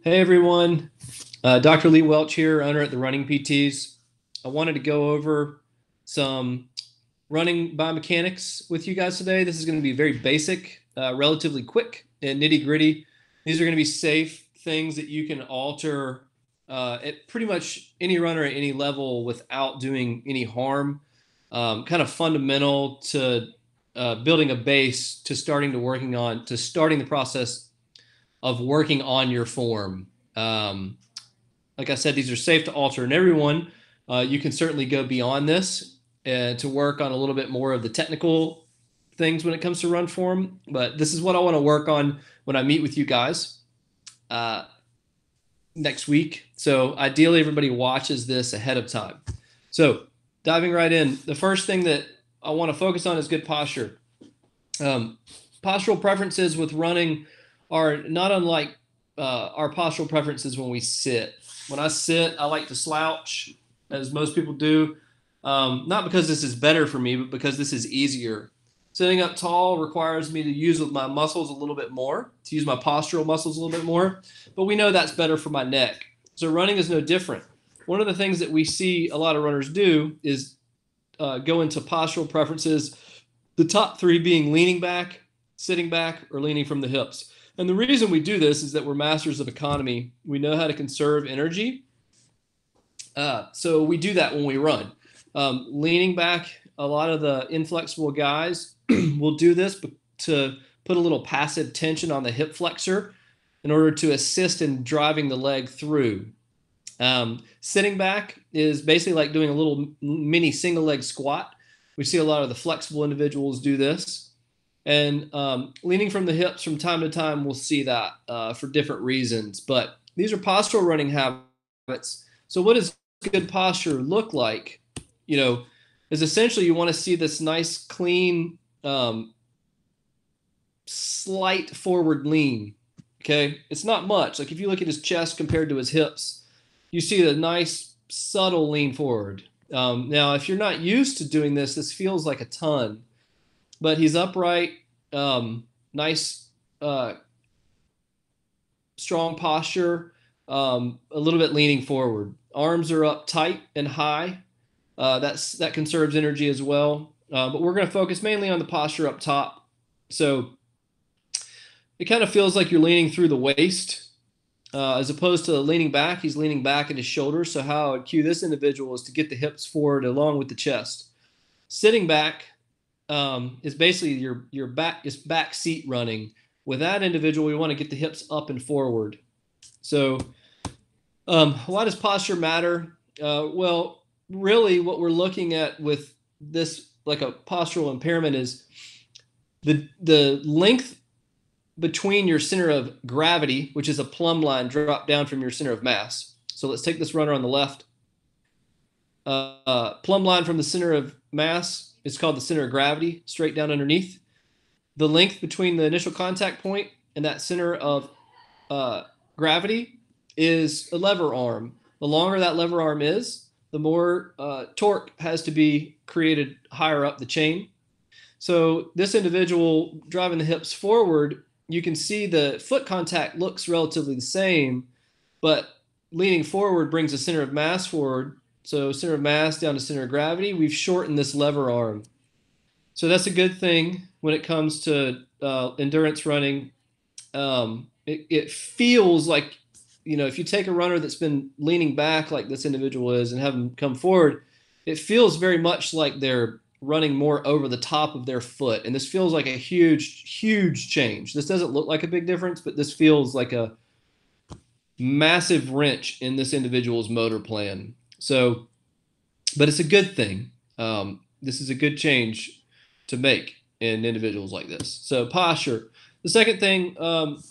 Hey everyone, Dr. Lee Welch here, owner at the Running PTs. I wanted to go over some running biomechanics with you guys today. This is going to be very basic, relatively quick and nitty gritty. These are going to be safe things that you can alter at pretty much any runner at any level without doing any harm. Kind of fundamental to building a base to starting the process of working on your form. Um, like I said, these are safe to alter in everyone. You can certainly go beyond this to work on a little bit more of the technical things when it comes to run form. But this is what I want to work on when I meet with you guys uh, next week. So ideally, everybody watches this ahead of time. So diving right in, the first thing that I want to focus on is good posture. Um, Postural preferences with running are not unlike our postural preferences when we sit. When I sit, I like to slouch, as most people do. Not because this is better for me, but because this is easier. Sitting up tall requires me to use my muscles a little bit more, to use my postural muscles a little bit more, but we know that's better for my neck. So running is no different. One of the things that we see a lot of runners do is go into postural preferences, the top three being leaning back, sitting back, or leaning from the hips. And the reason we do this is that we're masters of economy. We know how to conserve energy. So we do that when we run. Leaning back, a lot of the inflexible guys will do this to put a little passive tension on the hip flexor in order to assist in driving the leg through. Sitting back is basically like doing a little mini single leg squat. We see a lot of the flexible individuals do this. And leaning from the hips from time to time, we'll see that for different reasons. But these are postural running habits. So what does good posture look like? Is essentially you want to see this nice, clean, slight forward lean. Okay, it's not much. Like if you look at his chest compared to his hips, you see a nice, subtle lean forward. Now, if you're not used to doing this, this feels like a ton. But he's upright, nice, strong posture, a little bit leaning forward. Arms are up tight and high. That conserves energy as well. But we're going to focus mainly on the posture up top. So it kind of feels like you're leaning through the waist. As opposed to leaning back, he's leaning back at his shoulders. So how I would cue this individual is to get the hips forward along with the chest. Sitting back, is basically your back seat running. With that individual, we want to get the hips up and forward. So why does posture matter? Well, really what we're looking at with this, like a postural impairment, is the length between your center of gravity, which is a plumb line drop down from your center of mass. So let's take this runner on the left. Plumb line from the center of mass, it's called the center of gravity, straight down underneath. The length between the initial contact point and that center of gravity is a lever arm. The longer that lever arm is, the more torque has to be created higher up the chain. So this individual driving the hips forward, you can see the foot contact looks relatively the same, but leaning forward brings the center of mass forward. So center of mass down to center of gravity, we've shortened this lever arm. So that's a good thing when it comes to endurance running. It feels like, if you take a runner that's been leaning back like this individual is and have them come forward, it feels very much like they're running more over the top of their foot. And this feels like a huge, huge change. This doesn't look like a big difference, but this feels like a massive wrench in this individual's motor plan. So, but it's a good thing. This is a good change to make in individuals like this. So posture. The second thing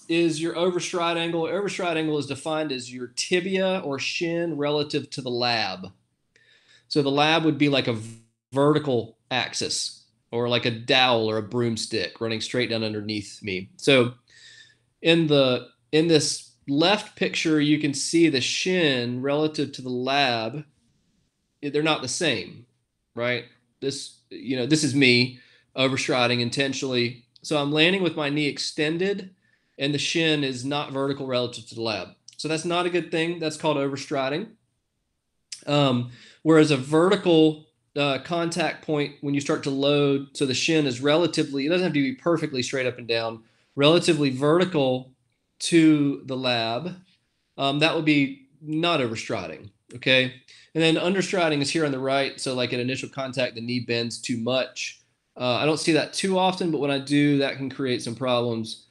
is your overstride angle. Overstride angle is defined as your tibia or shin relative to the lab. So the lab would be like a vertical axis or like a dowel or a broomstick running straight down underneath me. So in this left picture, you can see the shin relative to the lab. They're not the same, right? This is me overstriding intentionally. So I'm landing with my knee extended and the shin is not vertical relative to the lab. So that's not a good thing. That's called overstriding. Whereas a vertical contact point, when you start to load, so the shin is relatively, it doesn't have to be perfectly straight up and down, relatively vertical to the lab, that would be not overstriding, okay? And then understriding is here on the right. So like at initial contact, the knee bends too much. I don't see that too often, but when I do, that can create some problems.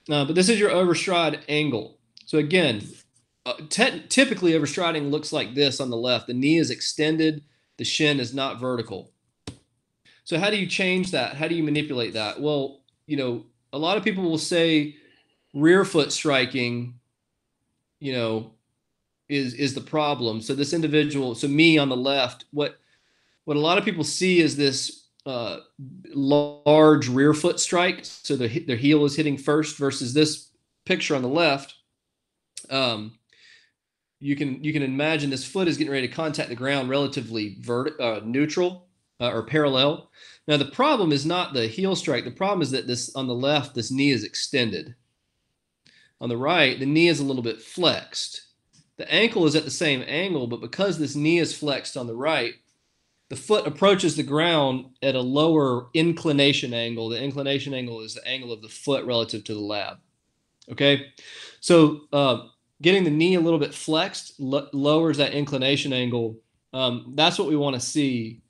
But this is your overstride angle. So again, typically overstriding looks like this on the left. The knee is extended, the shin is not vertical. So how do you change that? How do you manipulate that? Well, a lot of people will say rear foot striking, is the problem. So this individual, so me on the left, what a lot of people see is this large rear foot strike. So their heel is hitting first versus this picture on the left. You can imagine this foot is getting ready to contact the ground relatively neutral or parallel. Now the problem is not the heel strike. The problem is that this on the left, this knee is extended. On the right, the knee is a little bit flexed. The ankle is at the same angle, but because this knee is flexed on the right, the foot approaches the ground at a lower inclination angle. The inclination angle is the angle of the foot relative to the lab. Okay, so getting the knee a little bit flexed lowers that inclination angle. That's what we want to see.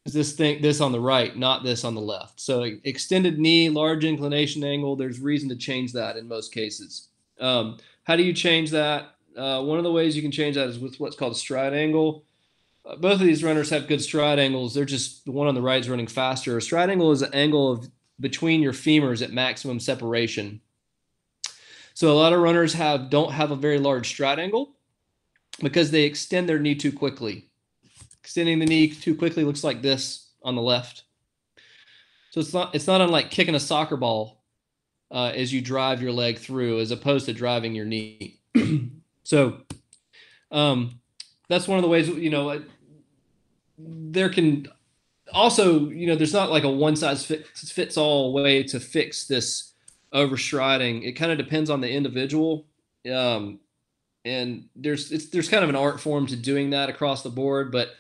Is this on the right, not this on the left. So extended knee, large inclination angle, there's reason to change that in most cases. How do you change that? One of the ways you can change that is with what's called a stride angle. Both of these runners have good stride angles. They're just, the one on the right is running faster. A stride angle is an angle of between your femurs at maximum separation. So a lot of runners don't have a very large stride angle because they extend their knee too quickly. Extending the knee too quickly looks like this on the left. So it's not unlike kicking a soccer ball as you drive your leg through, as opposed to driving your knee. So that's one of the ways, there can also, there's not like a one size fits all way to fix this overstriding. It kind of depends on the individual. And there's kind of an art form to doing that across the board. But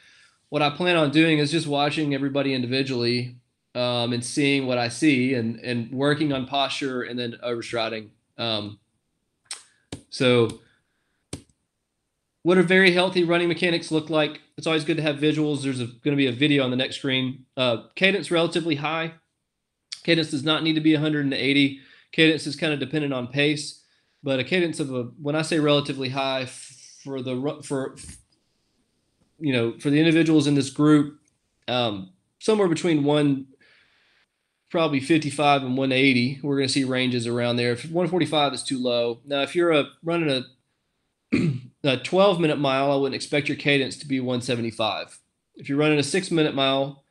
what I plan on doing is just watching everybody individually and seeing what I see and working on posture and then overstriding. So what do very healthy running mechanics look like? It's always good to have visuals. There's going to be a video on the next screen. Cadence relatively high. Cadence does not need to be 180. Cadence is kind of dependent on pace, but a cadence of when I say relatively high for the individuals in this group, somewhere between probably 55 and 180. We're going to see ranges around there. If 145 is too low. Now, if you're running a 12-minute mile, I wouldn't expect your cadence to be 175. If you're running a 6-minute mile,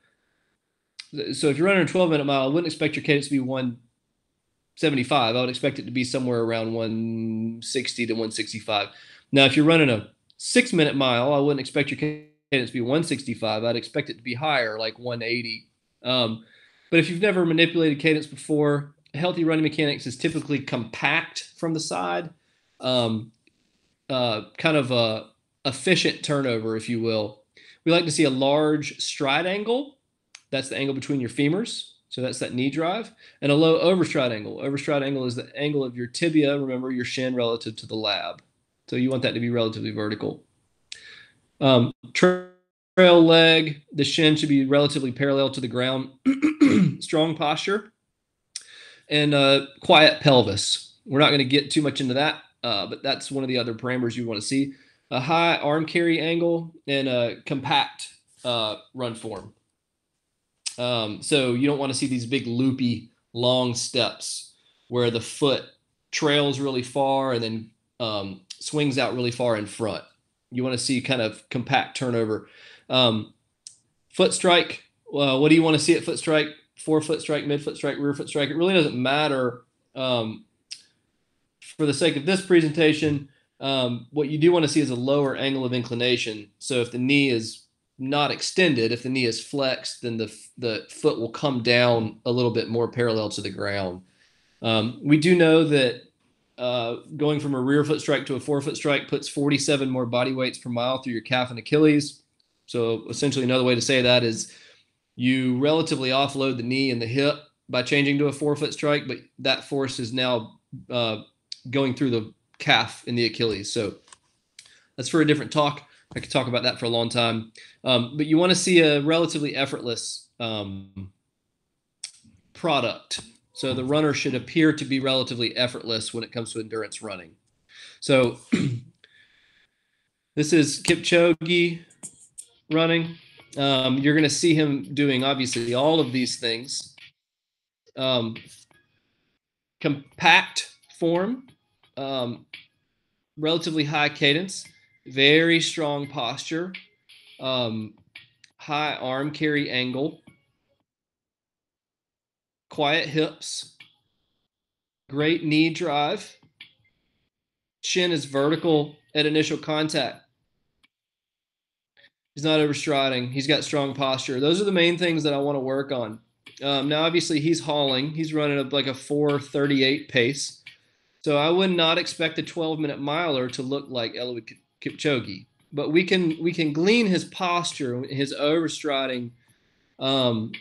so if you're running a 12-minute mile, I wouldn't expect your cadence to be 175. I would expect it to be somewhere around 160 to 165. Now, if you're running a 6-minute mile, I wouldn't expect your cadence to be 165. I'd expect it to be higher, like 180. But if you've never manipulated cadence before, healthy running mechanics is typically compact from the side. Kind of a efficient turnover, if you will. We like to see a large stride angle. That's the angle between your femurs. So that's that knee drive. And a low overstride angle. Overstride angle is the angle of your tibia, remember, your shin relative to the lab. So you want that to be relatively vertical. Trail leg, the shin should be relatively parallel to the ground. Strong posture. And quiet pelvis. We're not going to get too much into that. But that's one of the other parameters you want to see. A high arm carry angle and a compact run form. So you don't want to see these big loopy long steps where the foot trails really far and then swings out really far in front. You want to see kind of compact turnover. Foot strike. What do you want to see at foot strike? Forefoot strike, midfoot strike, rear foot strike. It really doesn't matter. For the sake of this presentation, what you do want to see is a lower angle of inclination. So if the knee is not extended, if the knee is flexed, then the foot will come down a little bit more parallel to the ground. We do know that going from a rear foot strike to a forefoot strike puts 47 more body weights per mile through your calf and Achilles. So essentially another way to say that is you relatively offload the knee and the hip by changing to a forefoot strike, but that force is now going through the calf and the Achilles. So that's for a different talk. I could talk about that for a long time. But you want to see a relatively effortless product. So the runner should appear to be relatively effortless when it comes to endurance running. So this is Kipchoge running. You're going to see him doing obviously all of these things. Compact form, relatively high cadence, very strong posture, high arm carry angle, quiet hips, great knee drive, chin is vertical at initial contact. He's not overstriding. He's got strong posture. Those are the main things that I want to work on. Now, obviously, he's hauling. He's running like a 4:38 pace. So I would not expect a 12-minute miler to look like Eliud Kipchoge. But we can glean his posture, his overstriding. I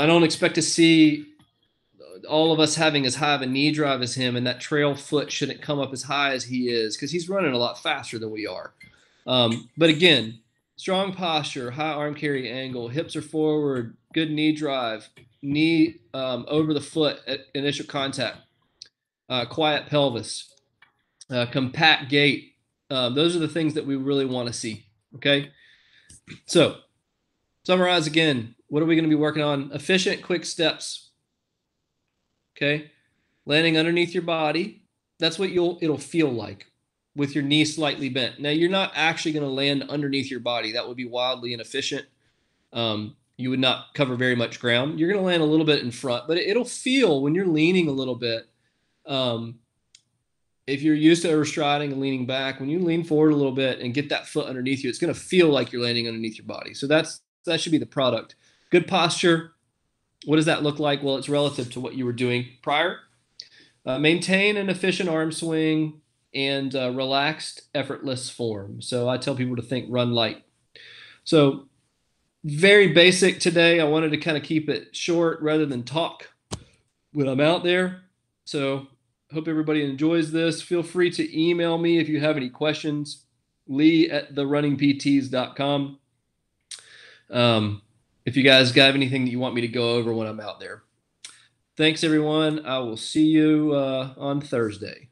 don't expect to see all of us having as high of a knee drive as him, and that trail foot shouldn't come up as high as he is because he's running a lot faster than we are. But again, strong posture, high arm carry angle, hips are forward, good knee drive, knee over the foot at initial contact, quiet pelvis, compact gait. Those are the things that we really want to see. Okay. So summarize again. What are we going to be working on? Efficient, quick steps. Okay. Landing underneath your body. That's what it'll feel like with your knee slightly bent. Now, you're not actually going to land underneath your body. That would be wildly inefficient. You would not cover very much ground. You're going to land a little bit in front, but it'll feel when you're leaning a little bit. If you're used to overstriding and leaning back, when you lean forward a little bit and get that foot underneath you, it's going to feel like you're landing underneath your body. So that should be the product. Good posture. What does that look like? Well, it's relative to what you were doing prior. Maintain an efficient arm swing and relaxed, effortless form. So I tell people to think run light. So very basic today. I wanted to kind of keep it short rather than talk when I'm out there. So hope everybody enjoys this. Feel free to email me if you have any questions. Lee@therunningpts.com. If you guys got anything that you want me to go over when I'm out there. Thanks, everyone. I will see you on Thursday.